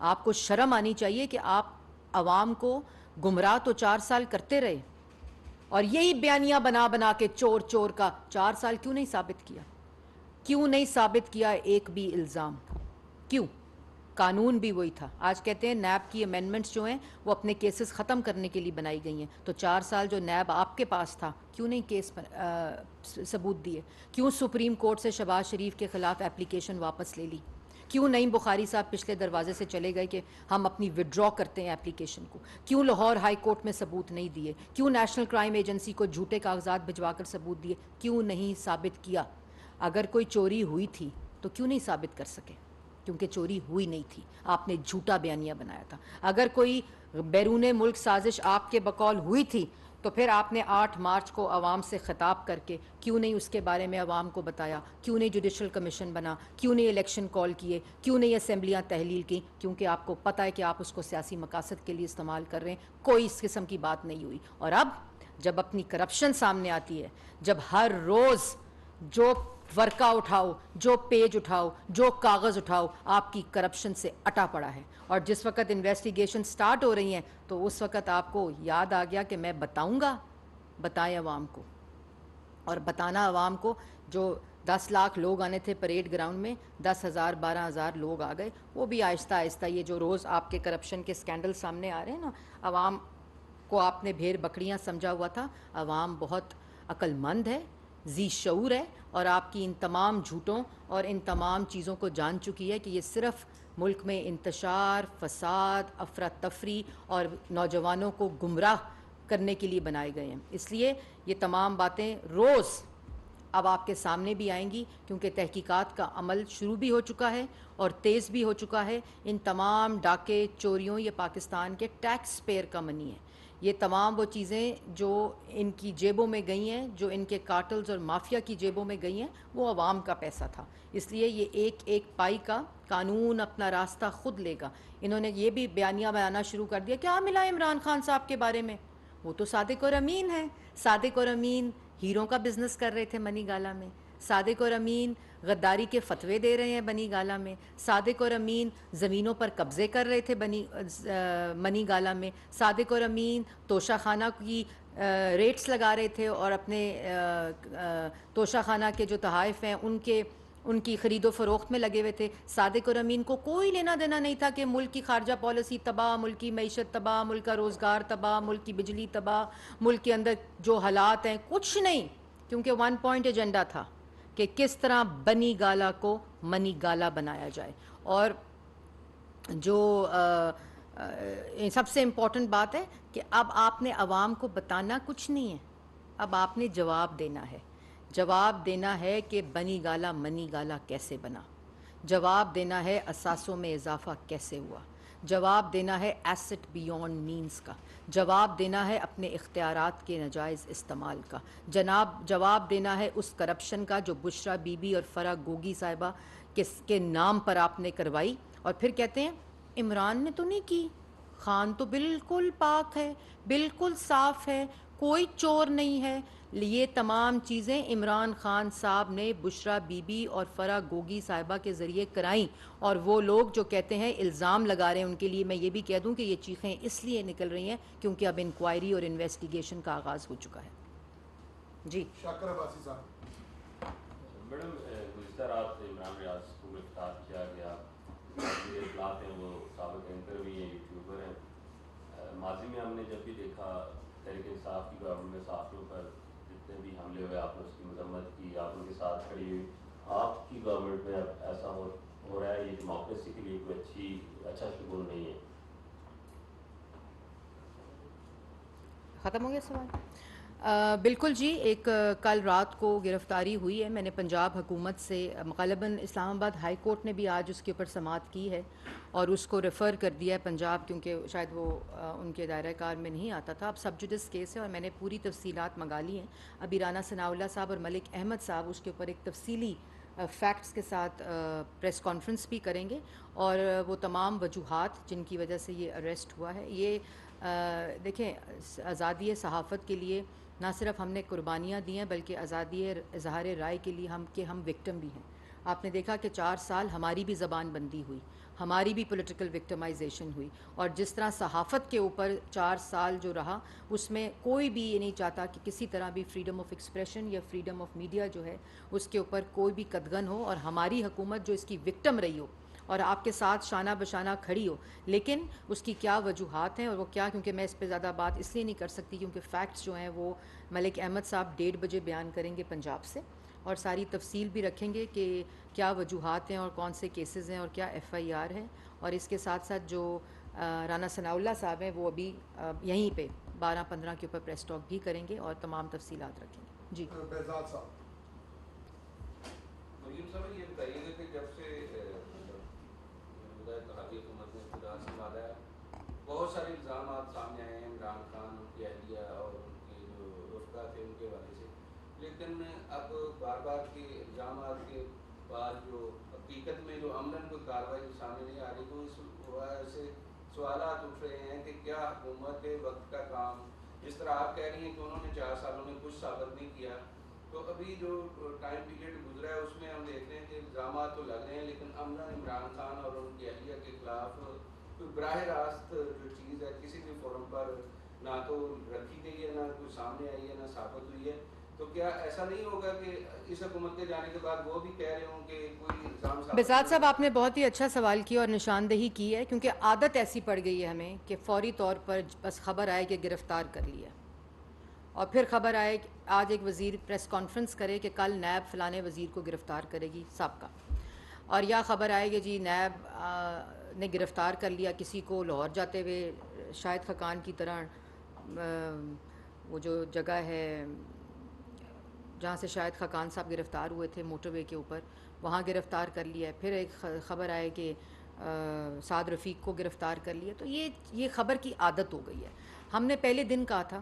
آپ کو شرم آنی چاہیے کہ آپ عوام کو گمراہ تو 4 سال کرتے رہے، اور یہی بیانیاں بنا بنا کے چور چور کا 4 سال کیوں نہیں ثابت کیا؟ کیوں نہیں ثابت کیا ایک بھی الزام؟ کیوں؟ قانون بھی وہی تھا۔ آج کہتے ہیں نیب کی امینڈمنٹس جو ہیں وہ اپنے کیسز ختم کرنے کے لیے بنائی گئی ہیں، تو 4 سال جو نیب آپ کے پاس تھا کیوں نہیں کیس ثبوت دیے؟ کیوں سپریم کورٹ سے شہباز شریف کے خلاف اپلیکیشن واپس لے لی؟ کیوں نعیم بخاری صاحب پچھلے دروازے سے چلے گئے کہ ہم اپنی وڈرا کرتے ہیں اپلیکیشن کو؟ کیوں لاہور ہائی کورٹ میں ثبوت نہیں دیے؟ کیوں نیشنل کرائم ایجنسی کو جھوٹے کاغذات بھجوا کر ثبوت دیے؟ کیوں نہیں ثابت کیا؟ اگر کوئی چوری ہوئی تھی تو کیوں نہیں ثابت کر سکے؟ کیونکہ چوری ہوئی نہیں تھی، آپ نے جھوٹا بیانیہ بنایا تھا۔ اگر کوئی بیرون ملک سازش آپ کے بقول ہوئی تھی تو پھر آپ نے 8 مارچ کو عوام سے خطاب کر کے کیوں نہیں اس کے بارے میں عوام کو بتایا؟ کیوں نہیں جوڈیشل کمیشن بنا؟ کیوں نہیں الیکشن کال کیے؟ کیوں نہیں اسمبلیاں تحلیل کی؟ کیونکہ آپ کو پتہ ہے کہ آپ اس کو سیاسی مقاصد کے لیے استعمال کر رہے ہیں۔ کوئی اس قسم کی بات نہیں ہوئی۔ اور اب جب اپنی کرپشن سامنے آتی ہے، جب ہر روز جو ورقہ اٹھاؤ، جو پیج اٹھاؤ، جو کاغذ اٹھاؤ، آپ کی کرپشن سے اٹا پڑا ہے، اور جس وقت انویسٹیگیشن سٹارٹ ہو رہی ہیں تو اس وقت آپ کو یاد آ گیا کہ میں بتاؤں گا۔ بتائیں عوام کو، اور بتانا عوام کو، جو 10 لاکھ لوگ آنے تھے پریڈ گراؤنڈ میں، 10,000 12,000 لوگ آ گئے، وہ بھی آہستہ آہستہ یہ جو روز آپ کے کرپشن کے سکینڈل سامنے آ رہے ہیں نا، عوام کو آپ نے بھیڑ بکریاں سمجھا ہوا تھا، عوام بہت عقل مند ہے، ذی شعور ہے، اور آپ کی ان تمام جھوٹوں اور ان تمام چیزوں کو جان چکی ہے کہ یہ صرف ملک میں انتشار، فساد، افراتفری اور نوجوانوں کو گمراہ کرنے کے لیے بنائے گئے ہیں۔ اس لیے یہ تمام باتیں روز اب آپ کے سامنے بھی آئیں گی، کیونکہ تحقیقات کا عمل شروع بھی ہو چکا ہے اور تیز بھی ہو چکا ہے۔ ان تمام ڈاکے چوریوں یہ پاکستان کے ٹیکس پیئر کا منی ہے۔ یہ تمام وہ چیزیں جو ان کی جیبوں میں گئی ہیں، جو ان کے کارٹلز اور مافیا کی جیبوں میں گئی ہیں، وہ عوام کا پیسہ تھا۔ اس لیے یہ ایک ایک پائی کا قانون اپنا راستہ خود لے گا۔ انہوں نے یہ بھی بیانیہ بنانا شروع کر دیا، کیا ملا عمران خان صاحب کے بارے میں؟ وہ تو صادق اور امین ہیں۔ صادق اور امین ہیروں کا بزنس کر رہے تھے منی گالا میں۔ صادق اور امین غداری کے فتوے دے رہے ہیں منی گالا میں۔ صادق اور امین زمینوں پر قبضے کر رہے تھے منی گالا میں۔ صادق اور امین توشہ خانہ کی ریٹس لگا رہے تھے اور اپنے توشہ خانہ کے جو تحائف ہیں ان کی خرید و فروخت میں لگے ہوئے تھے۔ صادق اور امین کو کوئی لینا دینا نہیں تھا کہ ملک کی خارجہ پالیسی تباہ، ملک کی معیشت تباہ، ملک کا روزگار تباہ، ملک کی بجلی تباہ، ملک کے اندر جو حالات ہیں، کچھ نہیں، کیونکہ 1 پوائنٹ ایجنڈا تھا کہ کس طرح بنی گالا کو منی گالا بنایا جائے۔ اور جو سب سے امپورٹنٹ بات ہے کہ اب آپ نے عوام کو بتانا کچھ نہیں ہے، اب آپ نے جواب دینا ہے۔ جواب دینا ہے کہ بنی گالا منی گالا کیسے بنا، جواب دینا ہے اثاثوں میں اضافہ کیسے ہوا، جواب دینا ہے ایسٹ بیونڈ مینز کا، جواب دینا ہے اپنے اختیارات کے ناجائز استعمال کا، جواب دینا ہے اس کرپشن کا جو بشرا بی بی اور فرح گوگی صاحبہ کے نام پر آپ نے کروائی۔ اور پھر کہتے ہیں عمران نے تو نہیں کی، خان تو بالکل پاک ہے، بالکل صاف ہے، کوئی چور نہیں ہے۔ یہ تمام چیزیں عمران خان صاحب نے بشرا بی بی اور فرح گوگی صاحبہ کے ذریعے کرائیں، اور وہ لوگ جو کہتے ہیں الزام لگا رہے ہیں ان کے لیے میں یہ بھی کہہ دوں کہ یہ چیخیں اس لیے نکل رہی ہیں کیونکہ اب انکوائری اور انویسٹیگیشن کا آغاز ہو چکا ہے۔ جی شاکر عباسی صاحب۔ میڈم، گزشتہ رات عمران ریاض کو گرفتار کیا گیا، جو اطلاعات ہیں وہ سابق اینکر بھی ہیں، یوٹیوبر ہیں۔ ماضی میں ہم نے جب بھی دیکھا تحریک انصاف کی گورنمنٹ میں صحافیوں پر جتنے بھی حملے ہوئے آپ نے اس کی مذمت کی، آپ ان کے ساتھ کھڑی ہوئی۔ آپ کی گورنمنٹ میں اب ایسا ہو رہا ہے، یہ ڈیموکریسی کے لیے کوئی اچھا شگون نہیں ہے۔ ختم ہو گیا سوال؟ بالکل جی، ایک کل رات کو گرفتاری ہوئی ہے، میں نے پنجاب حکومت سے غالباً اسلام آباد ہائی کورٹ نے بھی آج اس کے اوپر سماعت کی ہے اور اس کو ریفر کر دیا ہے پنجاب، کیونکہ شاید وہ ان کے دائرہ کار میں نہیں آتا تھا۔ اب سب جوڈس کیس ہے اور میں نے پوری تفصیلات منگا لی ہیں۔ ابھی رانا ثناء اللہ صاحب اور ملک احمد صاحب اس کے اوپر ایک تفصیلی فیکٹس کے ساتھ پریس کانفرنس بھی کریں گے، اور وہ تمام وجوہات جن کی وجہ سے یہ اریسٹ ہوا ہے۔ یہ دیکھیں، آزادی صحافت کے لیے نہ صرف ہم نے قربانیاں دی ہیں بلکہ آزادی اظہار رائے کے لیے ہم وکٹم بھی ہیں۔ آپ نے دیکھا کہ 4 سال ہماری بھی زبان بندی ہوئی، ہماری بھی پولیٹیکل وکٹمائزیشن ہوئی، اور جس طرح صحافت کے اوپر 4 سال جو رہا اس میں کوئی بھی یہ نہیں چاہتا کہ کسی طرح بھی فریڈم آف ایکسپریشن یا فریڈم آف میڈیا جو ہے اس کے اوپر کوئی بھی قدغن ہو، اور ہماری حکومت جو اس کی وکٹم رہی ہو اور آپ کے ساتھ شانہ بشانہ کھڑی ہو۔ لیکن اس کی کیا وجوہات ہیں اور وہ کیا، کیونکہ میں اس پہ زیادہ بات اس لیے نہیں کر سکتی کیونکہ فیکٹس جو ہیں وہ ملک احمد صاحب 1:30 بجے بیان کریں گے پنجاب سے، اور ساری تفصیل بھی رکھیں گے کہ کیا وجوہات ہیں اور کون سے کیسز ہیں اور کیا ایف آئی آر ہے. اور اس کے ساتھ ساتھ جو رانا ثناء اللہ صاحب ہیں وہ ابھی یہیں پہ 12-15 کے اوپر پریس ٹاک بھی کریں گے اور تمام تفصیلات رکھیں گے. جی بہزاد صاحب. مریم صاحب یہ بتائیے گا کہ جب سے اتحادی حکومت نے اقتدار سنبھالا ہے بہت سارے الزامات سامنے آئے ہیں عمران خان ان کی اہلیہ اور ان کے جو رفقا تھے ان کے حوالے سے, لیکن اب بار بار کے الزامات کے بعد جو حقیقت میں جو عملاً کوئی کارروائی سامنے نہیں آ رہی, تو اس وجہ سے سوالات اٹھ رہے ہیں کہ کیا حکومت وقت کا کام, جس طرح آپ کہہ رہی ہیں کہ انہوں نے 4 سالوں میں کچھ ثابت نہیں کیا, تو ابھی جو ٹائم پیریڈ گزرا ہے اس میں ہم دیکھتے ہیں کہ الزامات تو لگ رہے ہیں لیکن عملاً عمران خان اور ان کی اہلیہ کے خلاف کوئی براہ راست جو چیز ہے کسی بھی فورم پر نہ تو رکھی گئی ہے, نہ کوئی سامنے آئی ہے, نہ ثابت ہوئی ہے. تو کیا ایسا نہیں ہوگا کہ اس حکومت کے جانے کے بعد وہ بھی کہہ رہے ہوں کہ کوئی الزام ثابت؟ بہزاد صاحب آپ نے بہت ہی اچھا سوال کیا اور نشاندہی کی ہے, کیونکہ عادت ایسی پڑ گئی ہے ہمیں کہ فوری طور پر بس خبر آئے کہ گرفتار کر لیا, اور پھر خبر آئے کہ آج ایک وزیر پریس کانفرنس کرے کہ کل نیب فلانے وزیر کو گرفتار کرے گی سابقہ, اور یا خبر آئے کہ جی نیب نے گرفتار کر لیا کسی کو لاہور جاتے ہوئے, شاہد خقان کی طرح وہ جو جگہ ہے جہاں سے شاہد خقان صاحب گرفتار ہوئے تھے موٹر وے کے اوپر, وہاں گرفتار کر لیا. پھر ایک خبر آئے کہ سعد رفیق کو گرفتار کر لیا. تو یہ خبر کی عادت ہو گئی ہے. ہم نے پہلے دن کہا تھا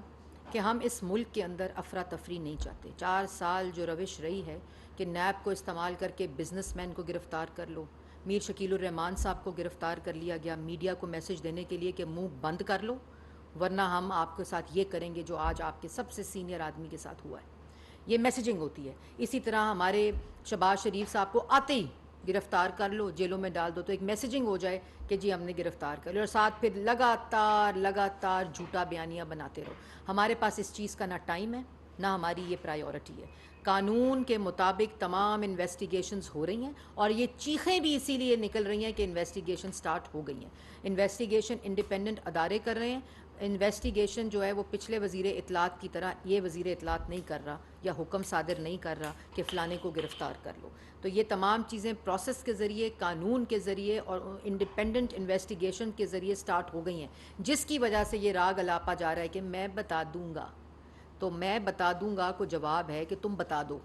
کہ ہم اس ملک کے اندر افراتفری نہیں چاہتے. 4 سال جو روش رہی ہے کہ نیب کو استعمال کر کے بزنس مین کو گرفتار کر لو, میر شکیل الرحمان صاحب کو گرفتار کر لیا گیا میڈیا کو میسج دینے کے لیے کہ منہ بند کر لو ورنہ ہم آپ کے ساتھ یہ کریں گے جو آج آپ کے سب سے سینئر آدمی کے ساتھ ہوا ہے. یہ میسیجنگ ہوتی ہے. اسی طرح ہمارے شہباز شریف صاحب کو آتے ہی گرفتار کر لو, جیلوں میں ڈال دو, تو ایک میسیجنگ ہو جائے کہ جی ہم نے گرفتار کر لیا, اور ساتھ پھر لگاتار جھوٹا بیانیاں بناتے رہو. ہمارے پاس اس چیز کا نہ ٹائم ہے نہ ہماری یہ پرائیورٹی ہے. قانون کے مطابق تمام انویسٹیگیشنز ہو رہی ہیں, اور یہ چیخیں بھی اسی لیے نکل رہی ہیں کہ انویسٹیگیشن سٹارٹ ہو گئی ہیں. انویسٹیگیشن انڈیپینڈنٹ ادارے کر رہے ہیں. انویسٹیگیشن جو ہے وہ پچھلے وزیر اطلاعات کی طرح یہ وزیر اطلاعات نہیں کر رہا یا حکم صادر نہیں کر رہا کہ فلانے کو گرفتار کر لو. تو یہ تمام چیزیں پروسیس کے ذریعے, قانون کے ذریعے اور انڈیپینڈنٹ انویسٹیگیشن کے ذریعے سٹارٹ ہو گئی ہیں, جس کی وجہ سے یہ راگ الاپا جا رہا ہے کہ میں بتا دوں گا. تو میں بتا دوں گا کو جواب ہے کہ تم بتا دو,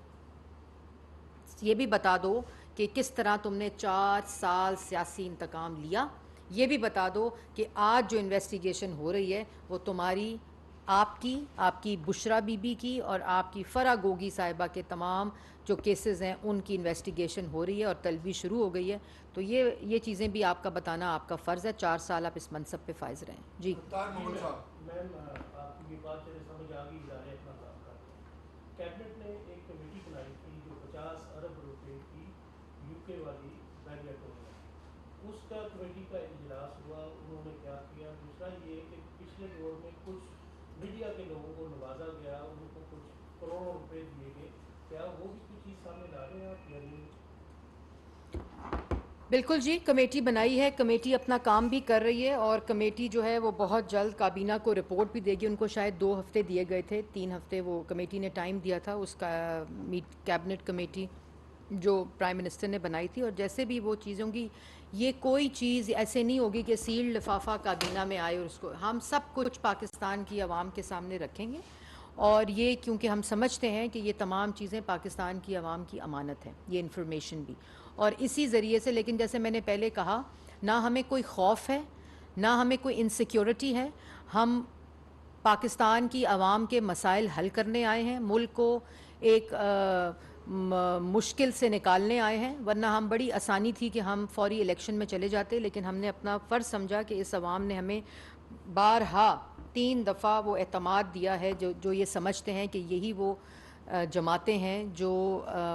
یہ بھی بتا دو کہ کس طرح تم نے 4 سال سیاسی انتقام لیا. یہ بھی بتا دو کہ آج جو انویسٹیگیشن ہو رہی ہے وہ تمہاری, آپ کی بشرا بی بی کی اور آپ کی فرح گوگی صاحبہ کے تمام جو کیسز ہیں ان کی انویسٹیگیشن ہو رہی ہے اور طلبی شروع ہو گئی ہے. تو یہ چیزیں بھی آپ کا بتانا آپ کا فرض ہے. 4 سال آپ اس منصب پہ فائز رہیں. جی طاہر محمد صاحب. میم آپ کی یہ بات چلے سمجھ آ گئی, ادارے اپنا کام کرتے ہیں. کیبنٹ نے ایک کمیٹی بنائی تھی جو 50 ارب روپے کی یو کے والی بیریٹو ہے, اس کا کمیٹی کا اجلاس ہوا. انہوں نے کیا کیا, دوسرا یہ کہ پچھلے دور میں کچھ میڈیا کے لوگوں کو نوازا گیا, ان کو کچھ کروڑوں روپے دیے گئے. کیا وہ بھی کچھ چیز سامنے لا رہے ہیں آپ یا نہیں؟ بالکل جی, کمیٹی بنائی ہے, کمیٹی اپنا کام بھی کر رہی ہے, اور کمیٹی جو ہے وہ بہت جلد کابینہ کو رپورٹ بھی دے گی. ان کو شاید 2 ہفتے دیے گئے تھے, 3 ہفتے وہ کمیٹی نے ٹائم دیا تھا, اس کا کیبنٹ کمیٹی جو پرائم منسٹر نے بنائی تھی. اور جیسے بھی وہ چیزوں کی, یہ کوئی چیز ایسے نہیں ہوگی کہ سیلڈ لفافہ کابینہ میں آئے اور اس کو, ہم سب کچھ پاکستان کی عوام کے سامنے رکھیں گے. اور یہ کیونکہ ہم سمجھتے ہیں کہ یہ تمام چیزیں پاکستان کی عوام کی امانت ہے, یہ انفارمیشن بھی, اور اسی ذریعے سے. لیکن جیسے میں نے پہلے کہا, نہ ہمیں کوئی خوف ہے نہ ہمیں کوئی انسیکیورٹی ہے. ہم پاکستان کی عوام کے مسائل حل کرنے آئے ہیں, ملک کو ایک مشکل سے نکالنے آئے ہیں. ورنہ ہم بڑی آسانی تھی کہ ہم فوری الیکشن میں چلے جاتے, لیکن ہم نے اپنا فرض سمجھا کہ اس عوام نے ہمیں بارہا 3 دفعہ وہ اعتماد دیا ہے جو یہ سمجھتے ہیں کہ یہی وہ جماعتیں ہیں جو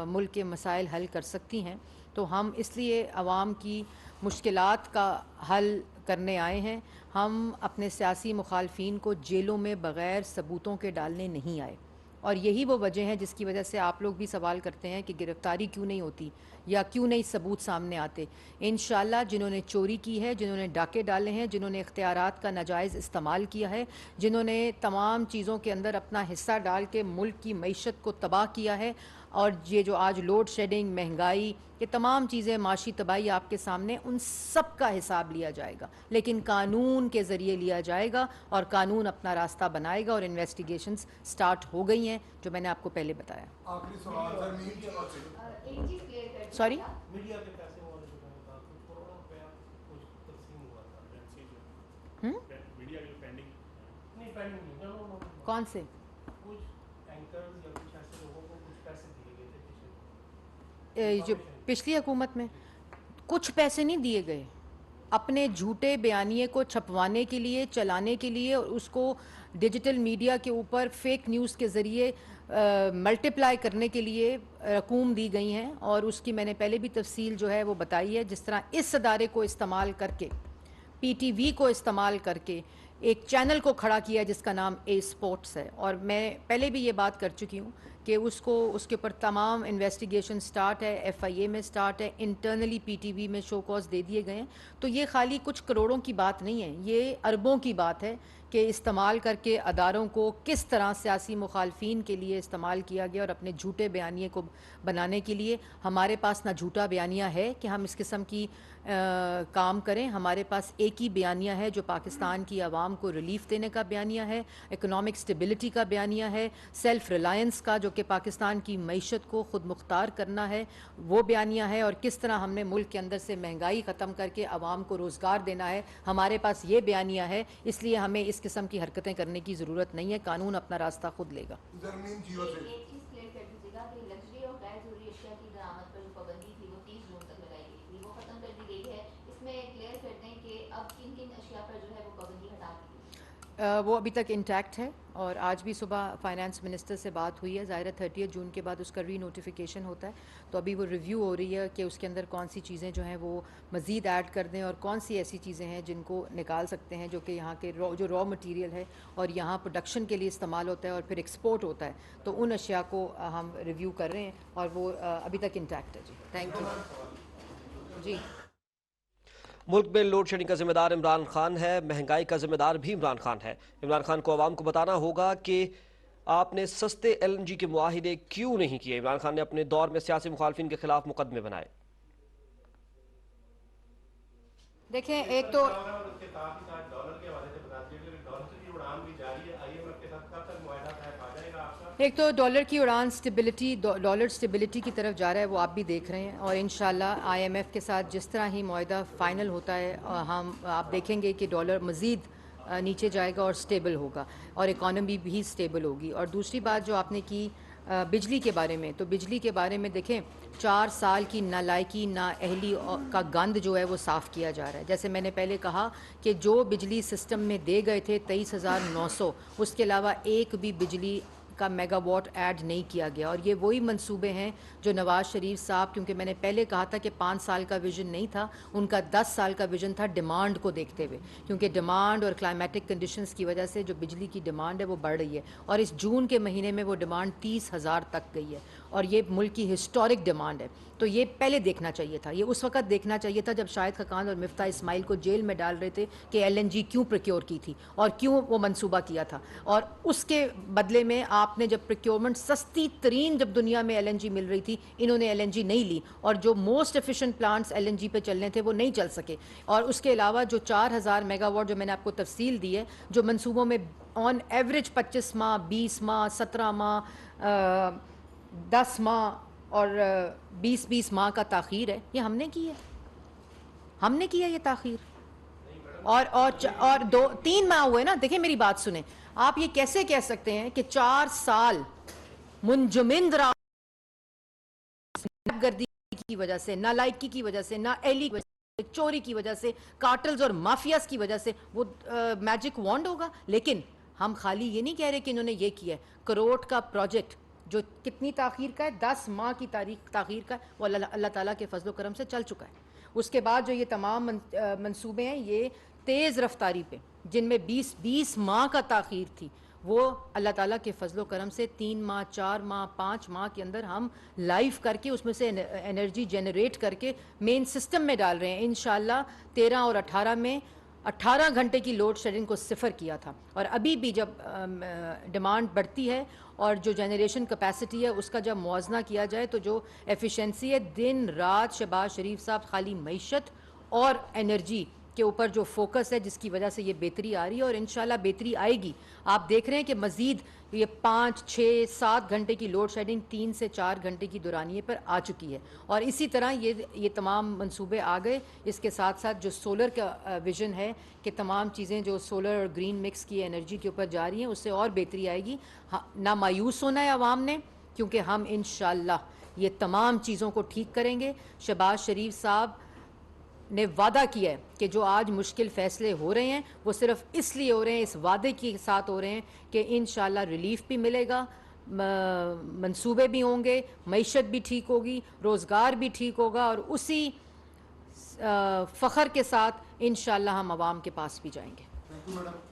ملک کے مسائل حل کر سکتی ہیں. تو ہم اس لیے عوام کی مشکلات کا حل کرنے آئے ہیں. ہم اپنے سیاسی مخالفین کو جیلوں میں بغیر ثبوتوں کے ڈالنے نہیں آئے. اور یہی وہ وجہ ہے جس کی وجہ سے آپ لوگ بھی سوال کرتے ہیں کہ گرفتاری کیوں نہیں ہوتی یا کیوں نہیں ثبوت سامنے آتے. انشاءاللہ جنہوں نے چوری کی ہے, جنہوں نے ڈاکے ڈالے ہیں, جنہوں نے اختیارات کا ناجائز استعمال کیا ہے, جنہوں نے تمام چیزوں کے اندر اپنا حصہ ڈال کے ملک کی معیشت کو تباہ کیا ہے, اور یہ جو آج لوڈ شیڈنگ, مہنگائی, یہ تمام چیزیں, معاشی تباہی آپ کے سامنے, ان سب کا حساب لیا جائے گا, لیکن قانون کے ذریعے لیا جائے گا, اور قانون اپنا راستہ بنائے گا, اور انویسٹیگیشنز سٹارٹ ہو گئی ہیں جو میں نے آپ کو پہلے بتایا. آخری سوال سر مین کی بات سے ایک چیز کلیئر کر سوری میڈیا کے پیسے والے جو میں نے کہا کہ کروڑوں روپیہ کچھ تقسیم ہوا تھا میڈیا جو پینڈنگ نہیں پینڈنگ نہیں کون سے کچھ اینکرز یا کچھ ایسے لوگوں کو کچھ پیسے دیے گئے تھے جو پچھلی حکومت میں کچھ پیسے نہیں دیے گئے. اپنے جھوٹے بیانیے کو چھپوانے کے لیے, چلانے کے لیے, اور اس کو ڈیجیٹل میڈیا کے اوپر فیک نیوز کے ذریعے ملٹیپلائی کرنے کے لیے رقوم دی گئی ہیں, اور اس کی میں نے پہلے بھی تفصیل جو ہے وہ بتائی ہے. جس طرح اس ادارے کو استعمال کر کے, پی ٹی وی کو استعمال کر کے ایک چینل کو کھڑا کیا جس کا نام اے اسپورٹس ہے, اور میں پہلے بھی یہ بات کر چکی ہوں کہ اس کے اوپر تمام انویسٹیگیشن سٹارٹ ہے, ایف آئی اے میں سٹارٹ ہے, انٹرنلی پی ٹی وی میں شو کاز دے دیے گئے ہیں. تو یہ خالی کچھ کروڑوں کی بات نہیں ہے, یہ اربوں کی بات ہے کہ استعمال کر کے اداروں کو کس طرح سیاسی مخالفین کے لیے استعمال کیا گیا, اور اپنے جھوٹے بیانیے کو بنانے کے لیے. ہمارے پاس نہ جھوٹا بیانیہ ہے کہ ہم اس قسم کی کام کریں. ہمارے پاس ایک ہی بیانیہ ہے جو پاکستان کی عوام کو ریلیف دینے کا بیانیہ ہے, اکنامک سٹیبلٹی کا بیانیہ ہے, سیلف ریلائنس کا جو کہ پاکستان کی معیشت کو خود مختار کرنا ہے وہ بیانیہ ہے, اور کس طرح ہم نے ملک کے اندر سے مہنگائی ختم کر کے عوام کو روزگار دینا ہے. ہمارے پاس یہ بیانیہ ہے, اس لیے ہمیں اس قسم کی حرکتیں کرنے کی ضرورت نہیں ہے. قانون اپنا راستہ خود لے گا. زرمین جیو سے ایک چیز کلیئر کر دیجیے گا کہ لگژری اور غیر ضروری اشیاء کی درآمد پر جو پابندی تھی وہ 30 جون تک لگائی گئی تھی, وہ ختم کر دی گئی ہے. اس میں کلیئر کر دیں کہ اب کن کن اشیاء پر جو ہے وہ پابندی ہٹا دی گئی. وہ ابھی تک انٹیکٹ ہے, اور آج بھی صبح فائنانس منسٹر سے بات ہوئی ہے. ظاہر ہے 30 جون کے بعد اس کا ری نوٹیفیکیشن ہوتا ہے, تو ابھی وہ ریویو ہو رہی ہے کہ اس کے اندر کون سی چیزیں جو ہیں وہ مزید ایڈ کر دیں, اور کون سی ایسی چیزیں ہیں جن کو نکال سکتے ہیں جو کہ یہاں کے جو را مٹیریل ہے اور یہاں پروڈکشن کے لیے استعمال ہوتا ہے اور پھر ایکسپورٹ ہوتا ہے. تو ان اشیاء کو ہم ریویو کر رہے ہیں, اور وہ ابھی تک انٹیکٹ ہے. جی تھینک یو. جی ملک میں لوڈ شیڈنگ کا ذمہ دار عمران خان ہے, مہنگائی کا ذمہ دار بھی عمران خان ہے. عمران خان کو عوام کو بتانا ہوگا کہ آپ نے سستے ایل این جی کے معاہدے کیوں نہیں کیے. عمران خان نے اپنے دور میں سیاسی مخالفین کے خلاف مقدمے بنائے. دیکھیں, ایک تو ڈالر کی اڑان ڈالر سٹیبلٹی کی طرف جا رہا ہے, وہ آپ بھی دیکھ رہے ہیں, اور انشاءاللہ آئی ایم ایف کے ساتھ جس طرح ہی معاہدہ فائنل ہوتا ہے آپ دیکھیں گے کہ ڈالر مزید نیچے جائے گا اور سٹیبل ہوگا, اور اکانومی بھی سٹیبل ہوگی. اور دوسری بات جو آپ نے کی بجلی کے بارے میں, تو بجلی کے بارے میں دیکھیں 4 سال کی نالائکی نااہلی کا گند جو ہے وہ صاف کیا جا رہا ہے. جیسے میں نے پہلے کہا کہ جو بجلی سسٹم میں دے گئے تھے 23,900, اس کے علاوہ ایک بھی بجلی کا میگا واٹ ایڈ نہیں کیا گیا. اور یہ وہی منصوبے ہیں جو نواز شریف صاحب, کیونکہ میں نے پہلے کہا تھا کہ 5 سال کا ویژن نہیں تھا, ان کا 10 سال کا ویژن تھا ڈیمانڈ کو دیکھتے ہوئے, کیونکہ ڈیمانڈ اور کلائمیٹک کنڈیشنز کی وجہ سے جو بجلی کی ڈیمانڈ ہے وہ بڑھ رہی ہے, اور اس جون کے مہینے میں وہ ڈیمانڈ 30,000 تک گئی ہے, اور یہ ملک کی ہسٹورک ڈیمانڈ ہے. تو یہ پہلے دیکھنا چاہیے تھا, یہ اس وقت دیکھنا چاہیے تھا جب شاہد خاقان اور مفتاح اسماعیل کو جیل میں ڈال رہے تھے کہ ایل این جی کیوں پروکیور کی تھی اور کیوں وہ منصوبہ کیا تھا. اور اس کے بدلے میں آپ نے جب پروکیورمنٹ سستی ترین جب دنیا میں ایل این جی مل رہی تھی, انہوں نے ایل این جی نہیں لی, اور جو most efficient plants L N G پہ چلنے تھے وہ نہیں چل سکے. اور اس کے علاوہ جو 4,000 میگا واٹ جو میں نے آپ کو تفصیل دی ہے, جو منصوبوں میں آن ایوریج 25 ماہ 20 ماہ 17 ماہ 10 ماہ اور 20 ماہ کا تاخیر ہے, یہ ہم نے کی ہے, ہم نے کیا یہ تاخیر. اور 2-3 ماہ ہوئے نا. دیکھیں میری بات سنیں, آپ یہ کیسے کہہ سکتے ہیں کہ 4 سال منجمد گردی کی وجہ سے, نالائکی کی وجہ سے, نااہلی کی وجہ سے, چوری کی وجہ سے, کارٹلز اور مافیاز کی وجہ سے وہ میجک وانڈ ہوگا. لیکن ہم خالی یہ نہیں کہہ رہے کہ انہوں نے یہ کیا ہے. کروڑ کا پروجیکٹ جو کتنی تاخیر کا ہے, 10 ماہ کی تاخیر کا ہے, وہ اللہ تعالیٰ کے فضل و کرم سے چل چکا ہے. اس کے بعد جو یہ تمام منصوبے ہیں یہ تیز رفتاری پہ, جن میں 20 ماہ کا تاخیر تھی, وہ اللہ تعالیٰ کے فضل و کرم سے 3 ماہ 4 ماہ 5 ماہ کے اندر ہم لائیو کر کے اس میں سے انرجی جنریٹ کر کے مین سسٹم میں ڈال رہے ہیں. انشاءاللہ 13 اور 18 میں 18 گھنٹے کی لوڈ شیڈنگ کو صفر کیا تھا. اور ابھی بھی جب ڈیمانڈ بڑھتی ہے اور جو جنریشن کیپیسٹی ہے اس کا جب موازنہ کیا جائے تو جو ایفیشنسی ہے دن رات شہباز شریف صاحب خالی معیشت اور انرجی کے اوپر جو فوکس ہے جس کی وجہ سے یہ بہتری آ رہی ہے اور انشاءاللہ بہتری آئے گی. آپ دیکھ رہے ہیں کہ مزید یہ 5 6 7 گھنٹے کی لوڈ شیڈنگ 3 سے 4 گھنٹے کی دورانیے پر آ چکی ہے. اور اسی طرح یہ تمام منصوبے آ گئے. اس کے ساتھ ساتھ جو سولر کا ویژن ہے کہ تمام چیزیں جو سولر اور گرین مکس کی انرجی کے اوپر جا رہی ہیں اس سے اور بہتری آئے گی. نہ مایوس ہونا ہے عوام نے کیونکہ ہم انشاءاللہ یہ تمام چیزوں کو ٹھیک کریں گے. شہباز شریف صاحب نے وعدہ کیا ہے کہ جو آج مشکل فیصلے ہو رہے ہیں وہ صرف اس لیے ہو رہے ہیں, اس وعدے کے ساتھ ہو رہے ہیں کہ انشاءاللہ ریلیف بھی ملے گا, منصوبے بھی ہوں گے, معیشت بھی ٹھیک ہوگی, روزگار بھی ٹھیک ہوگا اور اسی فخر کے ساتھ انشاءاللہ ہم عوام کے پاس بھی جائیں گے. Thank you madam.